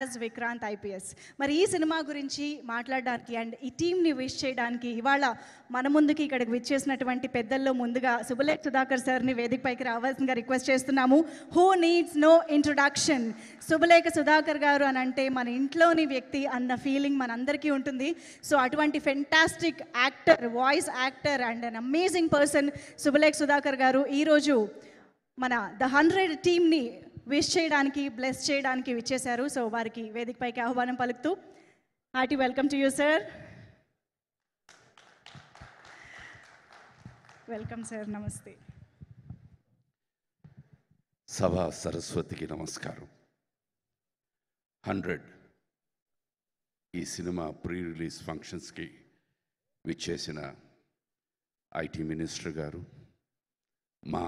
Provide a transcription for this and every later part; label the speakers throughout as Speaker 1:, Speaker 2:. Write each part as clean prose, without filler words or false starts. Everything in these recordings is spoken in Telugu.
Speaker 1: విక్రాంత్ ఐపీఎస్. మరి ఈ సినిమా గురించి మాట్లాడడానికి అండ్ ఈ టీంని విష్ చేయడానికి ఇవాళ మన ముందుకి ఇక్కడికి విచ్చేసినటువంటి పెద్దల్లో ముందుగా సుబలేఖ్ సుధాకర్ సార్ని వేదికపైకి రావాల్సిందిగా రిక్వెస్ట్ చేస్తున్నాము. Who needs no introduction. Subhalekha Sudhakar garu అని అంటే మన ఇంట్లోని వ్యక్తి అన్న ఫీలింగ్ మనందరికీ ఉంటుంది. సో అటువంటి fantastic actor, voice actor and an amazing person Subhalekha Sudhakar garu ఈరోజు మన ద 100 టీమ్ని విష్ చేయడానికి, బ్లెస్ చేయడానికి విచ్చేశారు. సో వారికి వేదికపైకి ఆహ్వానం పలుకుతూ hearty welcome to you sir. Welcome sir. నమస్తే.
Speaker 2: సభా సరస్వతికి నమస్కారం. 100 ఈ సినిమా ప్రీ రిలీజ్ ఫంక్షన్స్కి విచ్చేసిన ఐటీ మినిస్టర్ గారు, మా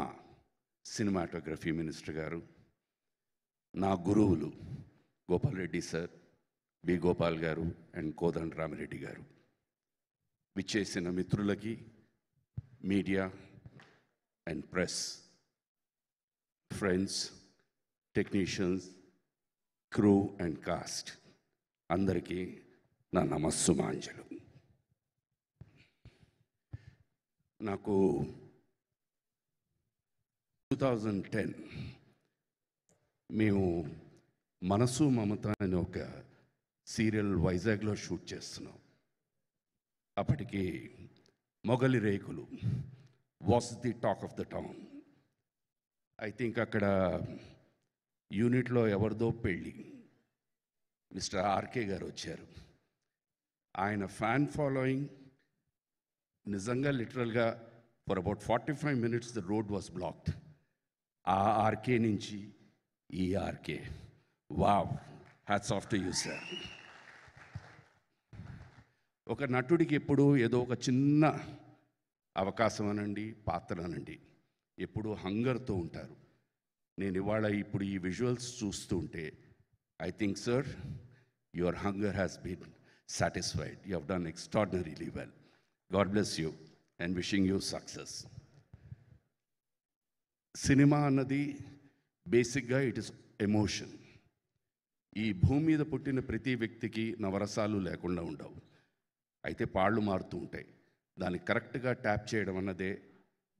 Speaker 2: సినిమాటోగ్రఫీ మినిస్టర్ గారు, నా గురువులు గోపాల్ రెడ్డి సార్, బి గోపాల్ గారు అండ్ కోదండ రామిరెడ్డి గారు, విచ్చేసిన మిత్రులకి, media and press, friends, technicians, crew and cost అందరికీ నా నమస్సుమాంజలు. నాకు 2010 మేము మనసు మమత అనే ఒక సీరియల్ వైజాగ్లో షూట్ చేస్తున్నాం. అప్పటికి మొగలి రేకులు was the talk of the town. I think అక్కడ యూనిట్లో ఎవరిదో పెళ్ళి, మిస్టర్ ఆర్కే గారు వచ్చారు. ఆయన ఫ్యాన్ ఫాలోయింగ్ నిజంగా literally for about 45 minutes the road was blocked. ఆ ఆర్కే నుంచి ఈ RK, wow, hats off to you sir. ఒక నటుడికి ఎప్పుడు ఏదో ఒక చిన్న అవకాశం అనండి, పాత్ర అనండి, ఎప్పుడు హంగర్తో ఉంటారు. నేను ఇవాళ ఇప్పుడు ఈ విజువల్స్ చూస్తూ ఉంటే I think sir your hunger has been satisfied. You have done extraordinarily well. God bless you and wishing you success. Cinema అన్నది బేసిక్గా ఇట్ ఇస్ ఎమోషన్. ఈ భూమి మీద పుట్టిన ప్రతి వ్యక్తికి నవరసాలు లేకుండా ఉండవు, అయితే పాళ్ళు మారుతూ ఉంటాయి. దాన్ని కరెక్ట్గా ట్యాప్ చేయడం అన్నదే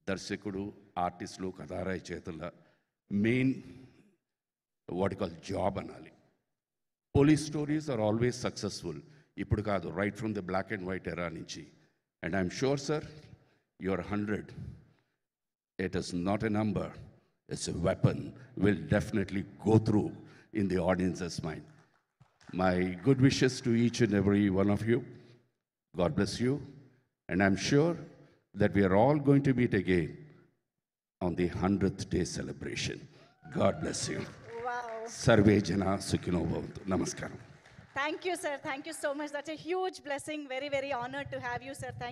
Speaker 2: దర్శకుడు, ఆర్టిస్టులు, కథారాయి చేతుల మెయిన్ వాట్ కాల్ జాబ్ అనాలి. Police stories are always successful. ఇప్పుడు కాదు, right from the black and white era నుంచి. And I'm sure sir your 100, it is not a number, it's a weapon, will definitely go through in the audience's mind. My good wishes to each and every one of you. God bless you. And I'm sure that we are all going to meet again on the 100th day celebration. God bless you.
Speaker 1: Wow.
Speaker 2: Sarve Jana Sukhino Bhavantu. Namaskaram.
Speaker 1: Thank you sir. Thank you so much. That's a huge blessing. Very, very honored to have you sir. Thank